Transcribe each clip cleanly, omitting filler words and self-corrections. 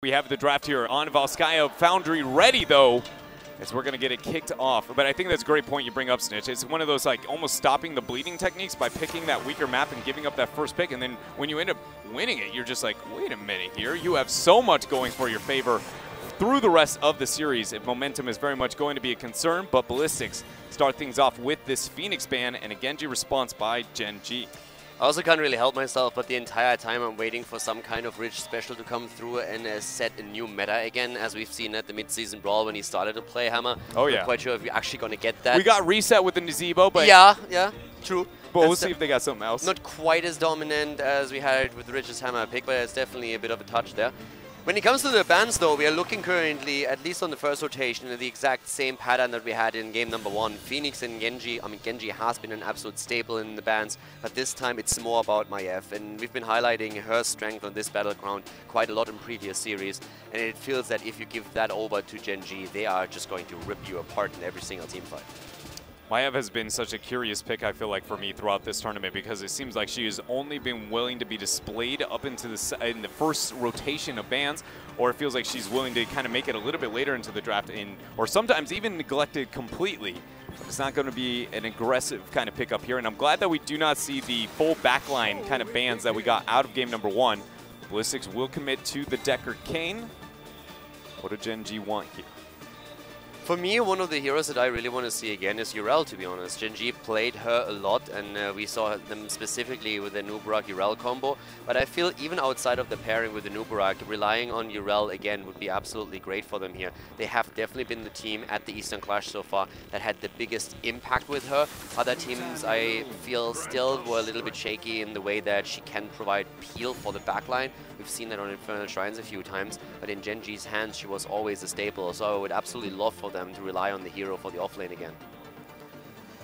We have the draft here on Volskaya Foundry ready, though, as we're going to get it kicked off. But I think that's a great point you bring up, Snitch. It's one of those, like, almost stopping the bleeding techniques by picking that weaker map and giving up that first pick. And then when you end up winning it, you're just like, wait a minute here. You have so much going for your favor through the rest of the series. If momentum is very much going to be a concern, but Ballistix start things off with this Phoenix ban and a Genji response by Gen.G. I also can't really help myself, but the entire time I'm waiting for some kind of rich special to come through and set a new meta again, as we've seen at the mid-season brawl when he started to play Hammer. Oh yeah. I'm quite sure if we're actually going to get that. We got reset with the Nazebo, but yeah, true. But we'll see if they got something else. Not quite as dominant as we had with the richest Hammer pick, but it's definitely a bit of a touch there. When it comes to the bans, though, we are looking currently, at least on the first rotation, at the exact same pattern that we had in game number 1. Phoenix and Genji. I mean, Genji has been an absolute staple in the bans, but this time it's more about Maiev. And we've been highlighting her strength on this battleground quite a lot in previous series. And it feels that if you give that over to Gen.G, they are just going to rip you apart in every single team fight. Maiev has been such a curious pick, I feel like, for me throughout this tournament, because it seems like she has only been willing to be displayed up into in the first rotation of bans, or it feels like she's willing to kind of make it a little bit later into the draft, or sometimes even neglected completely. But it's not going to be an aggressive kind of pickup here, and I'm glad that we do not see the full backline kind of bans that we got out of game number 1. Ballistix will commit to the Decker Kane. What do Gen.G want here? For me, one of the heroes that I really want to see again is Urel, to be honest. Gen.G played her a lot, and we saw them specifically with the Nubarak-Urel combo. But I feel even outside of the pairing with the Nubarak, relying on Urel again would be absolutely great for them here. They have definitely been the team at the Eastern Clash so far that had the biggest impact with her. Other teams, I feel, still were a little bit shaky in the way that she can provide peel for the backline. We've seen that on Infernal Shrines a few times, but in Gen.G's hands, she was always a staple. So I would absolutely love for them to rely on the hero for the offlane again.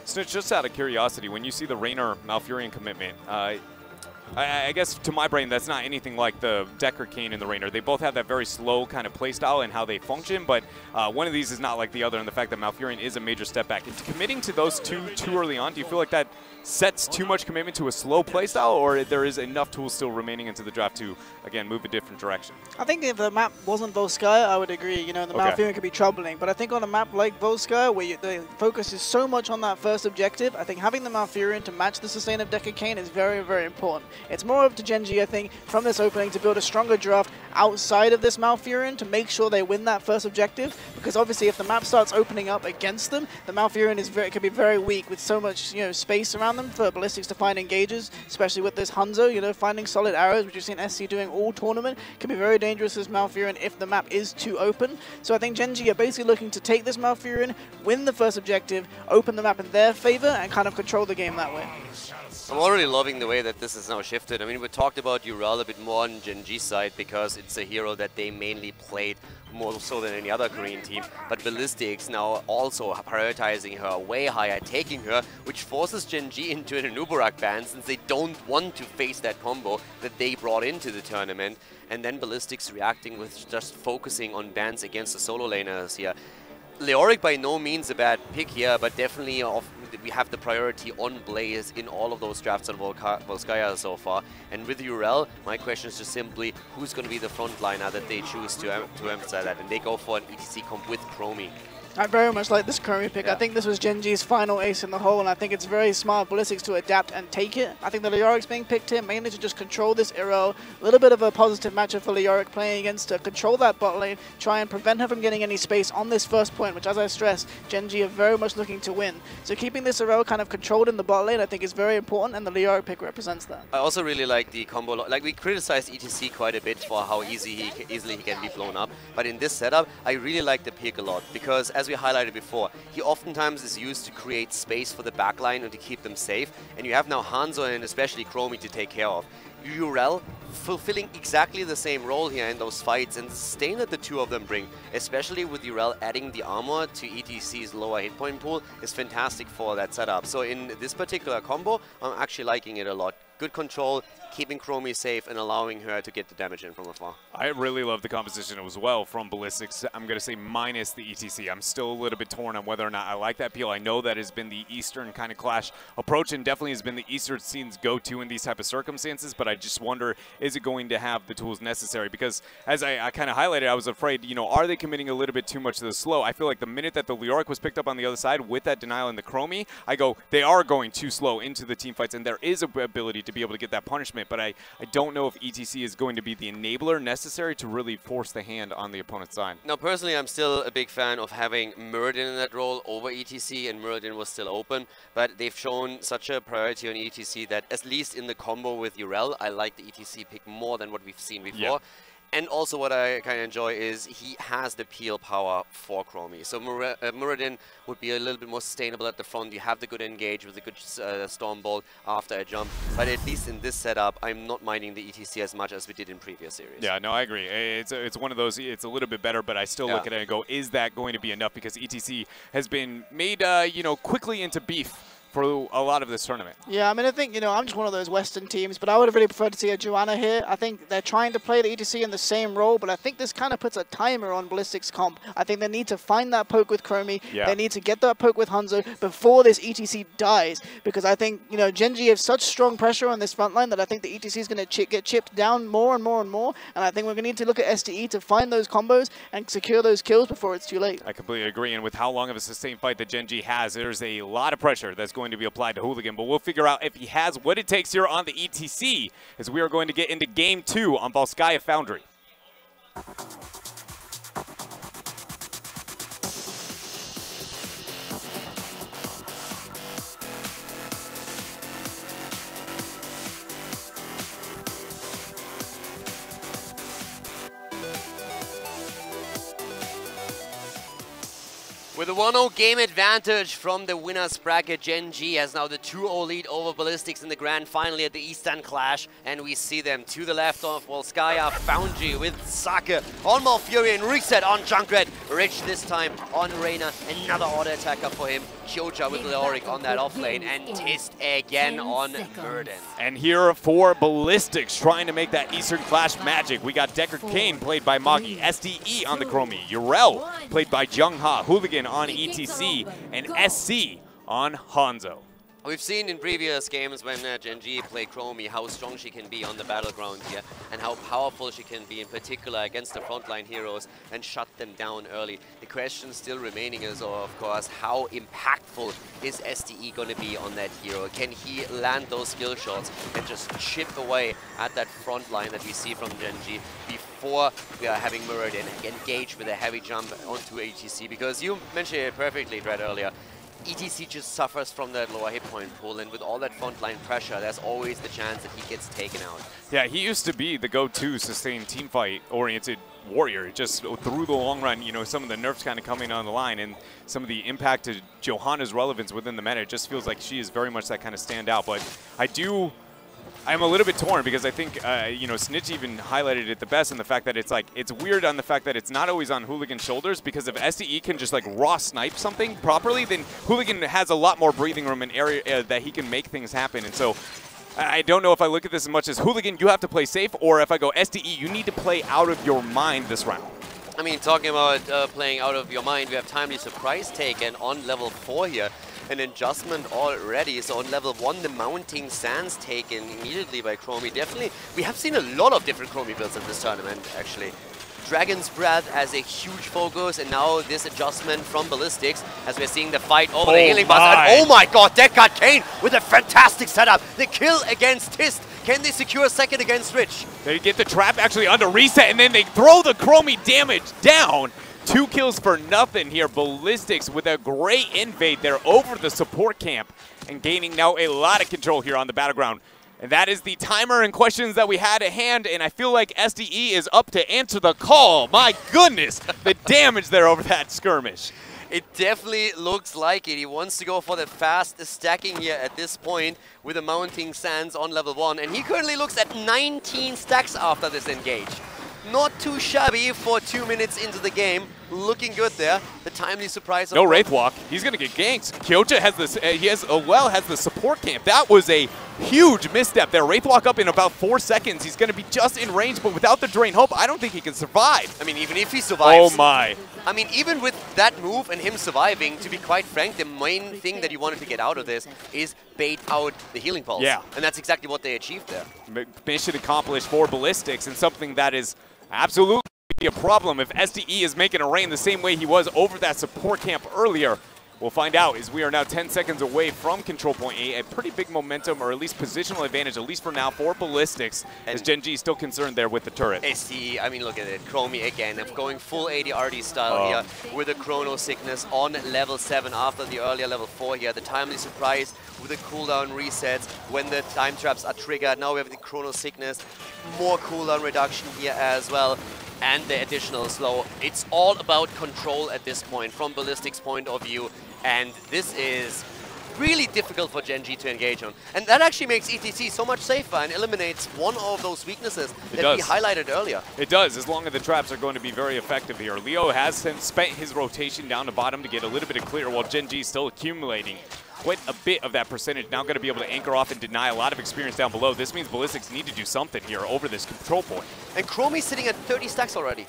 Snitch, just out of curiosity, when you see the Raynor Malfurion commitment, I guess to my brain that's not anything like the Decker Kane and the Raynor. They both have that very slow kind of playstyle and how they function, but one of these is not like the other, and the fact that Malfurion is a major step back. Is committing to those two too early on, do you feel like that sets too much commitment to a slow playstyle, or there is enough tools still remaining into the draft to, again, move a different direction? I think if the map wasn't Volskaya, I would agree. You know, the Malfurion could be troubling, but I think on a map like Volskaya, where the focus is so much on that first objective, I think having the Malfurion to match the sustain of Decker Kane is very, very important. It's more up to Gen.G, I think, from this opening to build a stronger draft outside of this Malfurion to make sure they win that first objective, because obviously if the map starts opening up against them, the Malfurion could be very weak with so much, you know, space around them for Ballistix to find engages, especially with this Hanzo, you know, finding solid arrows, which you've seen SC doing all tournament, can be very dangerous as Malfurion if the map is too open. So I think Gen.G are basically looking to take this Malfurion, win the first objective, open the map in their favor, and kind of control the game that way. I'm already loving the way that this is now shifted. I mean, we talked about Urel a bit more on Gen.G's side because it's a hero that they mainly played more so than any other Korean team. But Ballistix now also prioritizing her way higher, taking her, which forces Gen.G into an Nubarak ban since they don't want to face that combo that they brought into the tournament. And then Ballistix reacting with just focusing on bans against the solo laners here. Leoric by no means a bad pick here, but definitely we have the priority on Blaze in all of those drafts on Volskaya so far. And with Urel, my question is just simply who's going to be the frontliner that they choose to emphasize that, and they go for an ETC comp with Chromie. I very much like this Chromie pick. Yeah. I think this was Gen.G's final ace in the hole, and I think it's very smart Ballistix to adapt and take it. I think the Leoric's being picked here mainly to just control this Urel. A little bit of a positive matchup for Leoric playing against to control that bot lane, try and prevent her from getting any space on this first point, which, as I stressed, Gen.G are very much looking to win. So keeping this Urel kind of controlled in the bot lane I think is very important, and the Leoric pick represents that. I also really like the combo. Like, we criticized ETC quite a bit for how easily he can be blown up, but in this setup, I really like the pick a lot, because as we highlighted before, he oftentimes is used to create space for the backline and to keep them safe, and you have now Hanzo and especially Chromie to take care of. Urel fulfilling exactly the same role here in those fights, and the sustain that the two of them bring, especially with Urel adding the armor to ETC's lower hit point pool, is fantastic for that setup. So in this particular combo, I'm actually liking it a lot. Good control, keeping Chromie safe and allowing her to get the damage in from afar. I really love the composition as well from Ballistix. I'm going to say minus the ETC. I'm still a little bit torn on whether or not I like that peel. I know that has been the Eastern kind of Clash approach and definitely has been the Eastern scene's go-to in these type of circumstances, but I just wonder, is it going to have the tools necessary? Because as I kind of highlighted, I was afraid, you know, are they committing a little bit too much to the slow? I feel like the minute that the Leoric was picked up on the other side with that denial in the Chromie, I go, they are going too slow into the team fights, and there is a ability to be able to get that punishment, but I don't know if ETC is going to be the enabler necessary to really force the hand on the opponent's side. Now, personally, I'm still a big fan of having Muradin in that role over ETC, and Muradin was still open, but they've shown such a priority on ETC that at least in the combo with Urel, I like the ETC pick more than what we've seen before. Yeah. And also what I kind of enjoy is he has the peel power for Chromie. So Muradin would be a little bit more sustainable at the front. You have the good engage with the good Storm Bolt after a jump. But at least in this setup, I'm not minding the ETC as much as we did in previous series. Yeah, no, I agree. It's one of those, it's a little bit better, but I still look at it and go, is that going to be enough? Because ETC has been made, you know, quickly into beef for a lot of this tournament. Yeah, I mean, I think, you know, I'm just one of those Western teams, but I would have really preferred to see a Joanna here. I think they're trying to play the ETC in the same role, but I think this kind of puts a timer on Ballistix comp. I think they need to find that poke with Chromie. Yeah. They need to get that poke with Hanzo before this ETC dies, because I think, you know, Genji have such strong pressure on this front line that I think the ETC is going to get chipped down more and more and more, and I think we're going to need to look at SDE to find those combos and secure those kills before it's too late. I completely agree, and with how long of a sustained fight that Gen.G has, there's a lot of pressure that's going to be applied to Hooligan, but we'll figure out if he has what it takes here on the ETC, as we are going to get into Game 2 on Volskaya Foundry. With a 1-0 game advantage from the winner's bracket, Gen.G has now the 2-0 lead over Ballistix in the grand final at the Eastern Clash. And we see them to the left of Volskaya Foundry with Sake on Malfurion, reset on Junkrat, Rich this time on Reyna, another auto attacker for him, Kyoja with Leoric on that off lane, and Tist again on Burden. And here for Ballistix, trying to make that Eastern Clash magic. We got Deckard Cain, played by Magi, SDE on the Chromie, Urel, played by Jungha, Hooligan on ETC, and SC on Hanzo. We've seen in previous games when Gen.G played Chromie how strong she can be on the battleground here and how powerful she can be in particular against the frontline heroes and shut them down early. The question still remaining is, of course, how impactful is SDE going to be on that hero? Can he land those skill shots and just chip away at that front line that we see from Gen.G before we are having Muradin engage with a heavy jump onto ETC? Because you mentioned it perfectly, Brad, earlier. ETC just suffers from that lower hit point pool, and with all that frontline pressure, there's always the chance that he gets taken out. Yeah, he used to be the go-to sustained teamfight-oriented warrior. Just through the long run, you know, some of the nerfs kind of coming on the line and some of the impact to Johanna's relevance within the meta, it just feels like she is very much that kind of standout. But I'm a little bit torn because I think, you know, Snitch even highlighted it the best in the fact that it's like, it's weird on the fact that it's not always on Hooligan's shoulders, because if SDE can just like raw snipe something properly, then Hooligan has a lot more breathing room and area that he can make things happen. And so I don't know if I look at this as much as Hooligan, you have to play safe, or if I go SDE, you need to play out of your mind this round. I mean, talking about playing out of your mind, we have Timely Surprise taken on level 4 here. An adjustment already. So on level 1, the Mounting Sands taken immediately by Chromie. Definitely, we have seen a lot of different Chromie builds in this tournament, actually. Dragon's Breath as a huge focus, and now this adjustment from Ballistix as we're seeing the fight over the healing bus. And oh my god, Deckard Cain with a fantastic setup. The kill against Tist. Can they secure a second against Rich? They get the trap actually under reset, and then they throw the Chromie damage down. 2 kills for nothing here. Ballistix with a great invade there over the support camp and gaining now a lot of control here on the battleground. And that is the timer and questions that we had at hand, and I feel like SDE is up to answer the call. My goodness, the damage there over that skirmish. It definitely looks like it. He wants to go for the fast stacking here at this point with the Mounting Sands on level 1, and he currently looks at 19 stacks after this engage. Not too shabby for 2 minutes into the game. looking good there. The timely surprise. No Wraith Walk. He's going to get ganked. Kyocha has this. Has the support camp. That was a huge misstep there. Wraith Walk up in about 4 seconds. He's going to be just in range, but without the Drain Hope, I don't think he can survive. I mean, even if he survives. Oh my. I mean, even with that move and him surviving, to be quite frank, the main thing that you wanted to get out of this is bait out the healing pulse. Yeah. And that's exactly what they achieved there. Mission accomplished for Ballistix, and something that is absolutely a problem if SDE is making a rain the same way he was over that support camp earlier. We'll find out as we are now 10 seconds away from control point A. A pretty big momentum, or at least positional advantage, at least for now, for Ballistix, as Gen.G is still concerned there with the turret. SDE, I mean, look at it. Chromie again, going full AD-RD style here with a Chrono Sickness on level 7 after the earlier level 4 here. The timely surprise with the cooldown resets when the time traps are triggered. Now we have the Chrono Sickness, more cooldown reduction here as well, and the additional slow. It's all about control at this point from Ballistix' point of view, and this is really difficult for Gen.G to engage on. And that actually makes ETC so much safer and eliminates one of those weaknesses that we highlighted earlier. It does, as long as the traps are going to be very effective here. Leo has spent his rotation down to bottom to get a little bit of clear, while Gen.G is still accumulating quite a bit of that percentage. Now going to be able to anchor off and deny a lot of experience down below. This means Ballistix need to do something here over this control point. And Chromie's sitting at 30 stacks already.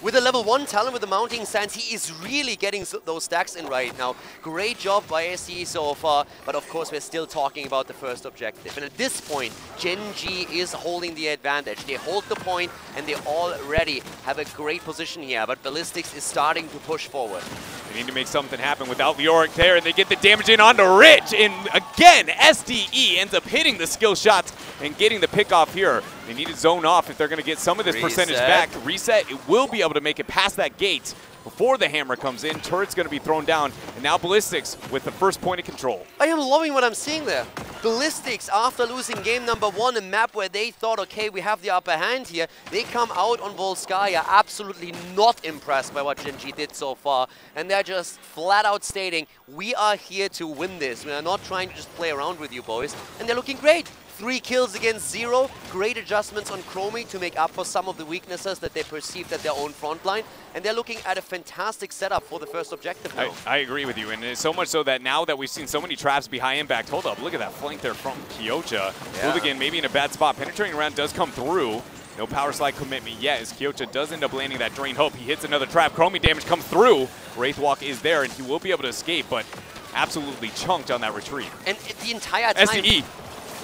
With a level 1 talent with the mounting stance, he is really getting those stacks in right now. Great job by SDE so far, but of course we're still talking about the first objective. And at this point, Gen.G is holding the advantage. They hold the point and they already have a great position here, but Ballistix is starting to push forward. They need to make something happen without Leoric there, and they get the damage in onto Rich. And again, SDE ends up hitting the skill shots and getting the pick off here. They need to zone off if they're going to get some of this percentage back. Reset, it will be able to make it past that gate before the hammer comes in. Turret's going to be thrown down, and now Ballistix with the first point of control. I am loving what I'm seeing there. Ballistix, after losing game number 1, a map where they thought, okay, we have the upper hand here, they come out on Volskaya absolutely not impressed by what Gen.G did so far, and they're just flat out stating, we are here to win this. We are not trying to just play around with you boys, and they're looking great. 3 kills against 0. Great adjustments on Chromie to make up for some of the weaknesses that they perceived at their own front line. And they're looking at a fantastic setup for the first objective now. I agree with you. And it's so much so that now that we've seen so many traps be high impact, hold up, look at that flank there from Kyocha. Hooligan maybe in a bad spot. Penetrating round does come through. No power slide commitment yet as Kyocha does end up landing that Drain Hope. He hits another trap. Chromie damage comes through. Wraith Walk is there and he will be able to escape, but absolutely chunked on that retreat. And the entire time... SDE.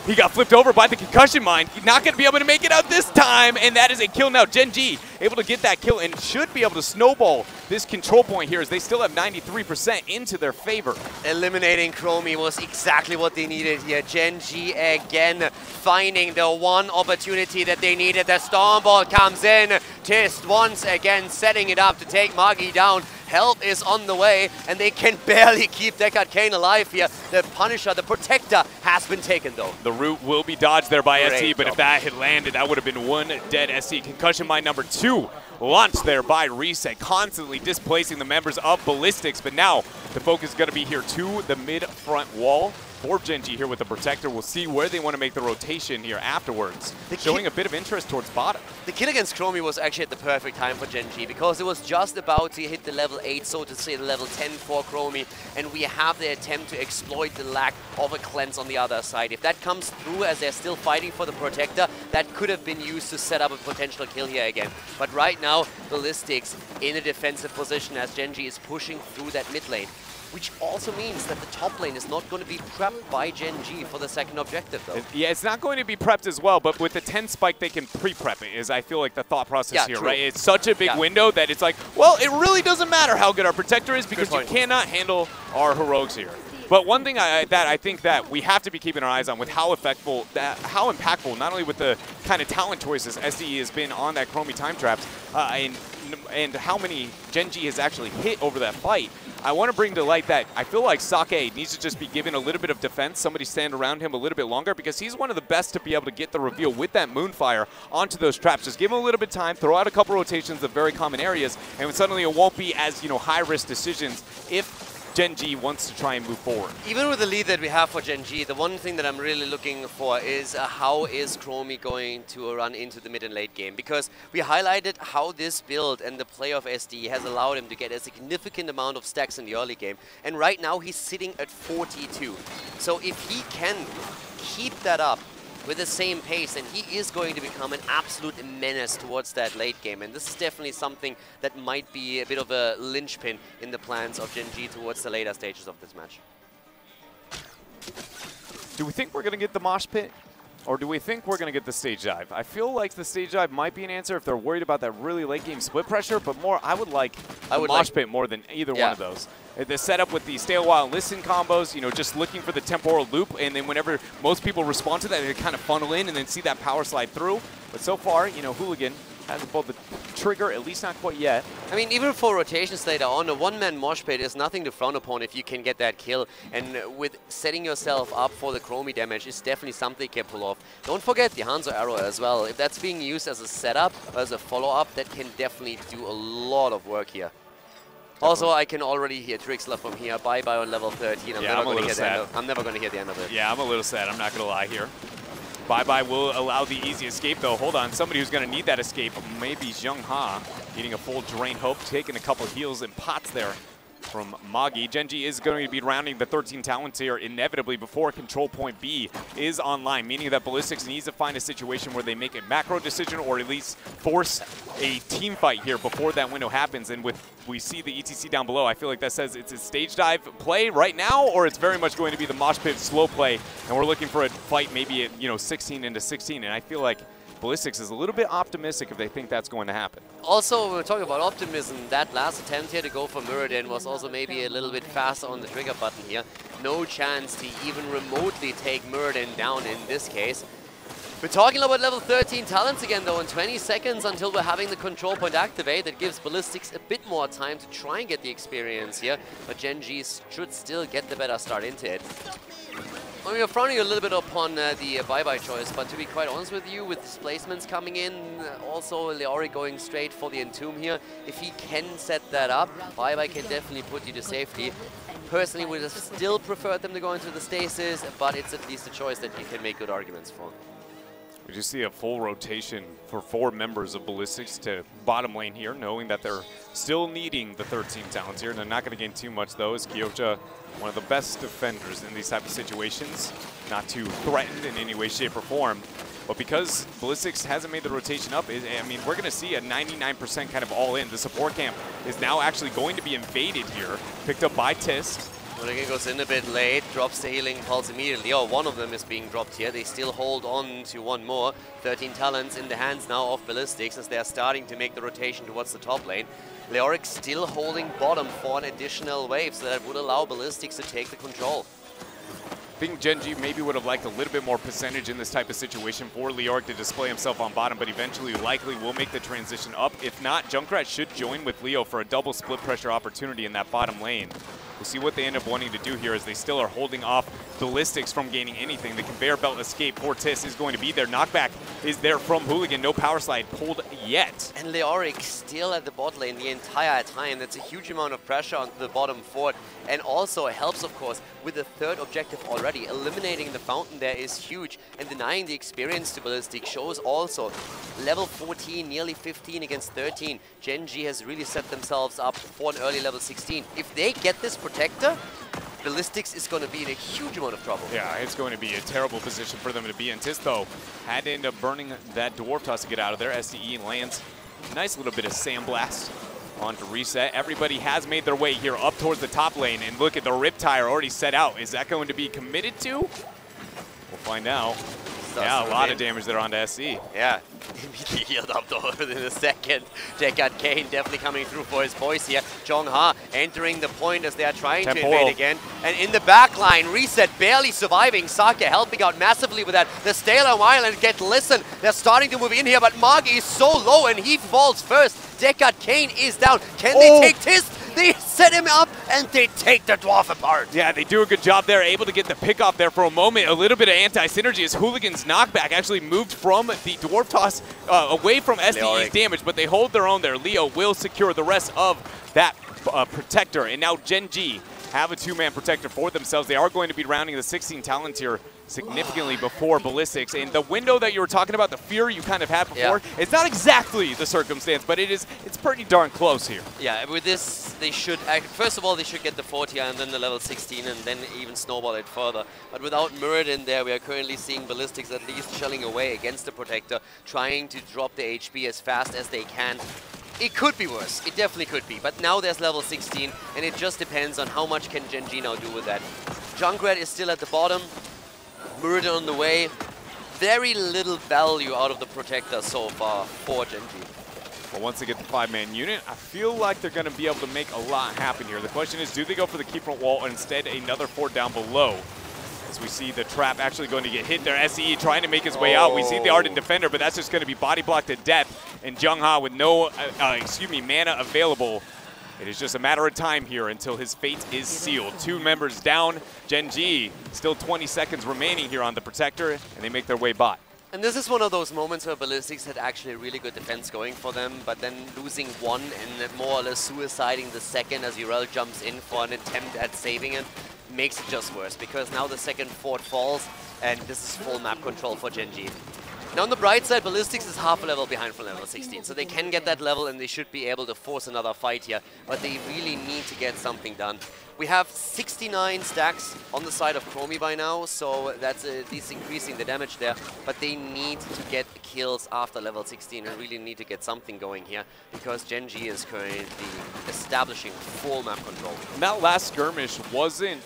He got flipped over by the concussion mine. He's not going to be able to make it out this time, and that is a kill now. Gen.G able to get that kill and should be able to snowball this control point here as they still have 93% into their favor. Eliminating Chromie was exactly what they needed here. Gen.G again finding the one opportunity that they needed. The Stormball comes in. Tist once again setting it up to take Magi down. Help is on the way, and they can barely keep Deckard Cain alive here. The Punisher, the Protector, has been taken, though. The root will be dodged there by Great SC, but job. if that had landed, that would have been one dead SC. Concussion mine number 2 launched there by Reset, constantly displacing the members of Ballistix, but now the focus is going to be here to the mid-front wall for Gen.G here with the Protector. We'll see where they want to make the rotation here afterwards, showing a bit of interest towards bottom. The kill against Chromie was actually at the perfect time for Gen.G because it was just about to hit the level 8, so to say the level 10 for Chromie, and we have the attempt to exploit the lack of a cleanse on the other side. If that comes through as they're still fighting for the Protector, that could have been used to set up a potential kill here again. But right now, Ballistix in a defensive position as Gen.G is pushing through that mid lane. Which also means that the top lane is not going to be prepped by Gen.G for the second objective, though. Yeah, it's not going to be prepped as well, but with the 10 spike, they can pre-prep it, is I feel like the thought process here, true. right? It's such a big window that it's like, well, it really doesn't matter how good our Protector is because you point. cannot handle our heroics here. But one thing that I think that we have to be keeping our eyes on with how impactful, not only with the kind of talent choices SDE has been on that Chromie time traps, and how many Gen.G has actually hit over that fight. I want to bring to light that I feel like Sake needs to just be given a little bit of defense, somebody stand around him a little bit longer, because he's one of the best to be able to get the reveal with that Moonfire onto those traps. Just give him a little bit of time, throw out a couple rotations of very common areas, and suddenly it won't be as, high-risk decisions if Gen.G wants to try and move forward. Even with the lead that we have for Gen.G, the one thing that I'm really looking for is how is Chromie going to run into the mid and late game? Because we highlighted how this build and the play of SD has allowed him to get a significant amount of stacks in the early game. And right now he's sitting at 42. So if he can keep that up with the same pace, and he is going to become an absolute menace towards that late game. And this is definitely something that might be a bit of a linchpin in the plans of Gen.G towards the later stages of this match. Do we think we're going to get the mosh pit? Or do we think we're going to get the stage dive? I feel like the stage dive might be an answer if they're worried about that really late game split pressure, but more, I would like the mosh pit more than either one of those. The setup with the stay a while and listen combos, you know, just looking for the temporal loop, and then whenever most people respond to that, they kind of funnel in and then see that power slide through. But so far, you know, Hooligan hasn't pulled the trigger, at least not quite yet. I mean, even for rotations later on, a one-man mosh pit is nothing to frown upon if you can get that kill. And with setting yourself up for the Chromie damage is definitely something you can pull off. Don't forget the Hanzo arrow as well. If that's being used as a setup, or as a follow-up, that can definitely do a lot of work here. Also, I can already hear Trixler from here. Bye-bye on level 13. I'm never going to hear the end of it. Yeah, I'm a little sad. I'm not going to lie here. Bye-bye will allow the easy escape, though. Hold on. Somebody who's going to need that escape. Maybe Zheng-Ha getting a full drain hope, taking a couple heals and pots there from Magi. Gen.G is going to be rounding the 13 talents here inevitably before control point B is online, meaning that Ballistix needs to find a situation where they make a macro decision or at least force a team fight here before that window happens. And with we see the ETC down below, I feel like that says it's a stage dive play right now, or it's very much going to be the mosh pit slow play, and we're looking for a fight maybe at, you know, 16 into 16. And I feel like Ballistix is a little bit optimistic if they think that's going to happen. Also, when we're talking about optimism, that last attempt here to go for Muradin was also maybe a little bit faster on the trigger button here. No chance to even remotely take Muradin down in this case. We're talking about level 13 talents again, though, in 20 seconds until we're having the control point activate. That gives Ballistix a bit more time to try and get the experience here, but Gen.G should still get the better start into it. I mean, we're frowning a little bit upon the bye-bye choice, but to be quite honest with you, with displacements coming in, also Leori going straight for the Entomb here, if he can set that up, bye-bye can definitely put you to safety. Personally, would have still preferred them to go into the stasis, but it's at least a choice that you can make good arguments for. We just see a full rotation for 4 members of Ballistix to bottom lane here, knowing that they're still needing the 13 talents here. They're not going to gain too much, though, as Kyocha, one of the best defenders in these type of situations, not too threatened in any way, shape, or form. But because Ballistix hasn't made the rotation up, I mean, we're going to see a 99% kind of all-in. The support camp is now actually going to be invaded here, picked up by Tist. Hooligan goes in a bit late, drops the healing pulse immediately. Oh, one of them is being dropped here. They still hold on to one more. 13 talents in the hands now of Ballistix as they are starting to make the rotation towards the top lane. Leoric still holding bottom for an additional wave, so that would allow Ballistix to take the control. I think Gen.G maybe would have liked a little bit more percentage in this type of situation for Leoric to display himself on bottom, but eventually likely will make the transition up. If not, Junkrat should join with Leo for a double split pressure opportunity in that bottom lane. We'll see what they end up wanting to do here as they still are holding off Ballistix from gaining anything. The conveyor belt escape for Tis is going to be there. Knockback is there from Hooligan. No power slide pulled yet. And Leoric still at the bot lane the entire time. That's a huge amount of pressure on the bottom fort. And also it helps, of course, with the third objective already. Eliminating the fountain there is huge. And denying the experience to Ballistix shows also level 14, nearly 15 against 13. Gen.G has really set themselves up for an early level 16. If they get this protector, Ballistix is going to be in a huge amount of trouble. Yeah, it's going to be a terrible position for them to be in. Tis, though, had to end up burning that Dwarf Toss to get out of there. SDE lands a nice little bit of Sandblast on to reset. Everybody has made their way here up towards the top lane, and look at the Riptire already set out. Is that going to be committed to? We'll find out. Yeah, a lot of damage there onto SC. Yeah, immediately healed up though within a second. Gen.G definitely coming through for his boys here. Zheng-Ha entering the point as they are trying to invade again. And in the back line, Reset barely surviving. Saka helping out massively with that. The Stale Island get listen. They're starting to move in here, but Magi is so low and he falls first. Gen.G is down. Can they take Tist? They set him up and they take the dwarf apart. Yeah, they do a good job there, able to get the pick off there for a moment. A little bit of anti-synergy as Hooligan's knockback actually moved from the dwarf toss away from SDE's damage, but they hold their own there. Leo will secure the rest of that protector, and now Gen.G have a two-man protector for themselves. They are going to be rounding the 16 talent tier significantly before Ballistix. And the window that you were talking about, the fear you kind of had before, it's not exactly the circumstance, but it's pretty darn close here. Yeah, with this, they should, first of all, they should get the 40 and then the level 16 and then even snowball it further. But without Mirrored in there, we are currently seeing Ballistix at least shelling away against the Protector, trying to drop the HP as fast as they can. It could be worse. It definitely could be. But now there's level 16, and it just depends on how much can Gen.G now do with that. Junkrat is still at the bottom. Murder on the way. Very little value out of the Protector so far for Gen.G. Well, once they get the 5-man unit, I feel like they're going to be able to make a lot happen here. The question is, do they go for the key front wall or instead another fort down below? As we see the trap actually going to get hit there. SE trying to make his way out. We see the Ardent Defender, but that's just going to be body blocked to death. And Jung-Ha with no, mana available. It is just a matter of time here until his fate is sealed. 2 members down. Gen.G, still 20 seconds remaining here on the Protector, and they make their way by. And this is one of those moments where Ballistix had actually a really good defense going for them, but then losing one and more or less suiciding the second as Urel jumps in for an attempt at saving it makes it just worse, because now the second fort falls, and this is full map control for Gen.G. Now on the bright side, Ballistix is half a level behind from level 16, so they can get that level and they should be able to force another fight here, but they really need to get something done. We have 69 stacks on the side of Chromie by now, so that's at least increasing the damage there, but they need to get kills after level 16 and really need to get something going here, because Gen.G is currently establishing full map control. And that last skirmish wasn't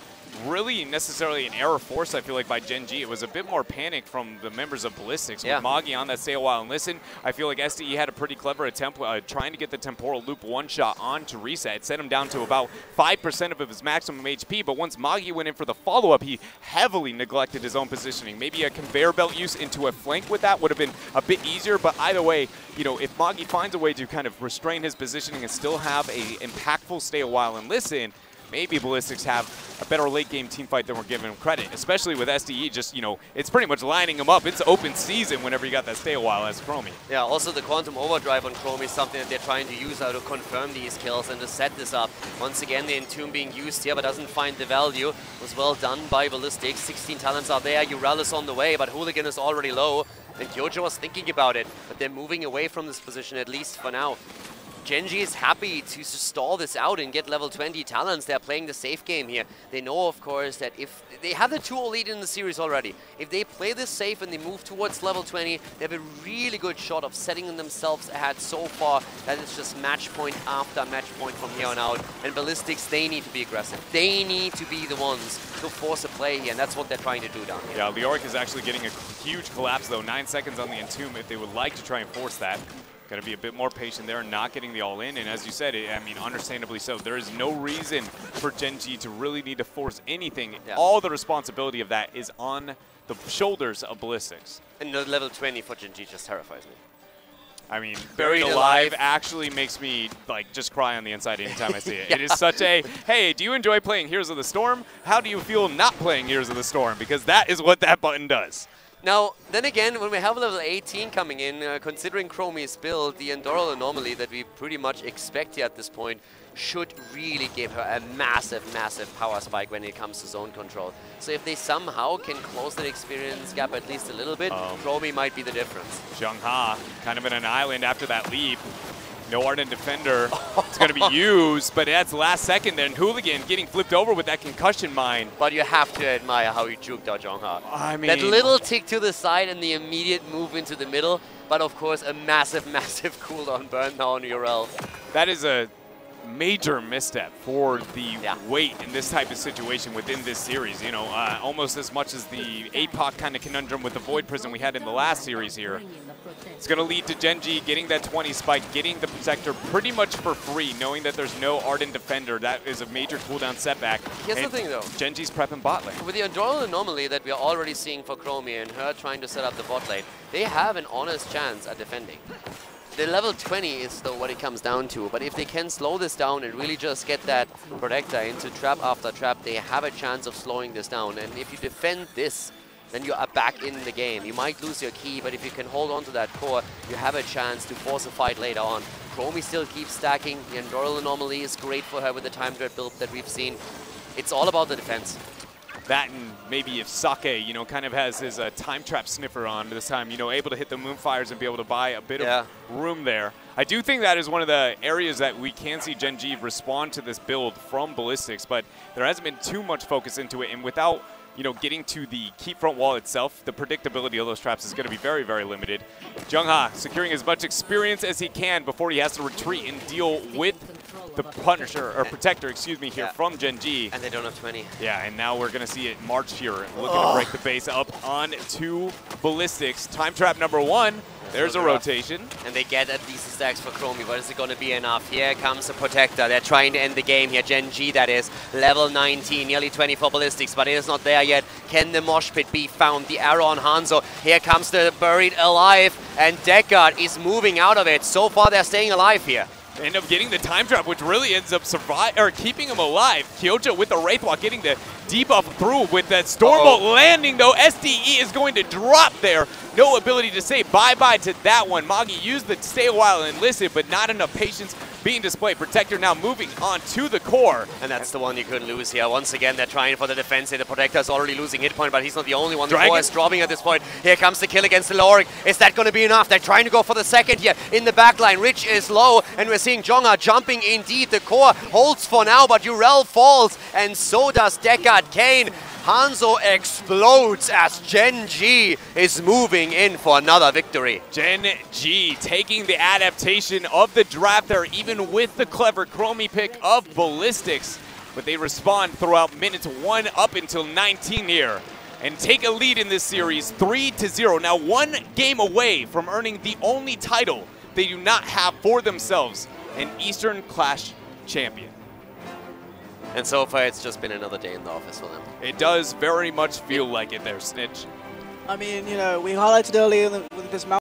really necessarily an error forced, I feel like, by Gen.G. It was a bit more panic from the members of Ballistix. With Magi on that Stay a While and Listen, I feel like SDE had a pretty clever attempt trying to get the Temporal Loop one-shot on to reset. It set him down to about 5% of his maximum HP, but once Magi went in for the follow-up, he heavily neglected his own positioning. Maybe a conveyor belt use into a flank with that would have been a bit easier, but either way, you know, if Magi finds a way to kind of restrain his positioning and still have a impactful Stay a While and Listen, maybe Ballistix have a better late-game team fight than we're giving them credit, especially with SDE just, you know, it's pretty much lining them up. It's open season whenever you got that Stay a While as Chromie. Yeah, also the Quantum Overdrive on Chromie is something that they're trying to use to confirm these kills and to set this up. Once again, the Entomb being used here, but doesn't find the value. It was well done by Ballistix. 16 talents are there. Urel is on the way, but Hooligan is already low. And Kyojo was thinking about it, but they're moving away from this position, at least for now. Gen.G is happy to stall this out and get level 20 talents. They're playing the safe game here. They know, of course, that if they have the 2-0 lead in the series already, if they play this safe and they move towards level 20, they have a really good shot of setting themselves ahead so far that it's just match point after match point from here on out. And Ballistix, they need to be aggressive. They need to be the ones to force a play here, and that's what they're trying to do down here. Yeah, Leoric is actually getting a huge collapse, though. 9 seconds on the Entomb if they would like to try and force that. Got to be a bit more patient there, not getting the all-in. And as you said, I mean, understandably so. There is no reason for Gen.G to really need to force anything. Yeah. All the responsibility of that is on the shoulders of Ballistix. And the level 20 for Gen.G just terrifies me. I mean, Buried Alive actually makes me, like, just cry on the inside anytime I see it. Yeah. It is such a, hey, do you enjoy playing Heroes of the Storm? How do you feel not playing Heroes of the Storm? Because that is what that button does. Now, then again, when we have level 18 coming in, considering Chromie's build, the Endoral Anomaly that we pretty much expect here at this point should really give her a massive, massive power spike when it comes to zone control. So if they somehow can close that experience gap at least a little bit, Chromie might be the difference. Jung-Ha kind of in an island after that leap. No Ardent Defender. It's going to be used, but that's last second then. Hooligan getting flipped over with that concussion mine. But you have to admire how he juked out Jung-Ha. I mean, that little tick to the side and the immediate move into the middle, but of course a massive, massive cooldown burn now on Urel. That is a major misstep for the weight in this type of situation within this series. You know, almost as much as the APOC kind of conundrum with the Void Prison we had in the last series here. It's going to lead to Gen.G getting that 20 spike, getting the Protector pretty much for free, knowing that there's no Ardent Defender. That is a major cooldown setback. Here's the thing, though. Gen.G's prepping bot lane. With the Endoral Anomaly that we are already seeing for Chromie and her trying to set up the bot lane, they have an honest chance at defending. The level 20 is though what it comes down to, but if they can slow this down and really just get that Protector into trap after trap, they have a chance of slowing this down. And if you defend this, then you are back in the game. You might lose your key, but if you can hold on to that core, you have a chance to force a fight later on. Chromie still keeps stacking. The Endoral Anomaly is great for her with the time dread build that we've seen. It's all about the defense. That and maybe if Sake, you know, kind of has his time trap sniffer on this time, you know, able to hit the moonfires and be able to buy a bit of room there. I do think that is one of the areas that we can see Gen.G respond to this build from Ballistix, but there hasn't been too much focus into it, and without, you know, getting to the keep front wall itself, the predictability of those traps is going to be very, very limited. Jungha securing as much experience as he can before he has to retreat and deal with the Punisher, or Protector, excuse me, here from Gen.G. And they don't have 20. Yeah, and now we're going to see it march here, looking to break the base up on to Ballistix. Time trap number 1. There's a rotation. And they get at least the stacks for Chromie, but is it going to be enough? Here comes the Protector. They're trying to end the game here. Gen.G, that is. Level 19, nearly 20 for Ballistix, but it is not there yet. Can the mosh pit be found? The arrow on Hanzo. Here comes the Buried Alive, and Deckard is moving out of it. So far, they're staying alive here. End up getting the time trap, which really ends up keeping him alive. Kyoja with the Wraithwalk getting the debuff through with that Stormbolt landing, though. SDE is going to drop there. No ability to say bye-bye to that one. Magi used the stay a while and enlisted, but not enough patience being displayed. Protector now moving on to the core. And that's the one you couldn't lose here. Once again, they're trying for the defense here. The Protector's already losing hit point, but he's not the only one. The core is dropping at this point. Here comes the kill against the Lorik. Is that going to be enough? They're trying to go for the second here in the backline. Rich is low, and we're seeing Jongha jumping indeed. The core holds for now, but Urel falls, and so does Deckard Cain. Hanzo explodes as Gen.G is moving in for another victory. Gen.G taking the adaptation of the draft there, even with the clever Chromie pick of Ballistix. But they respond throughout minutes 1 up until 19 here and take a lead in this series 3-0. Now 1 game away from earning the only title they do not have for themselves, an Eastern Clash champion. And so far, it's just been another day in the office for them. It does very much feel like it there, Snitch. I mean, you know, we highlighted earlier with this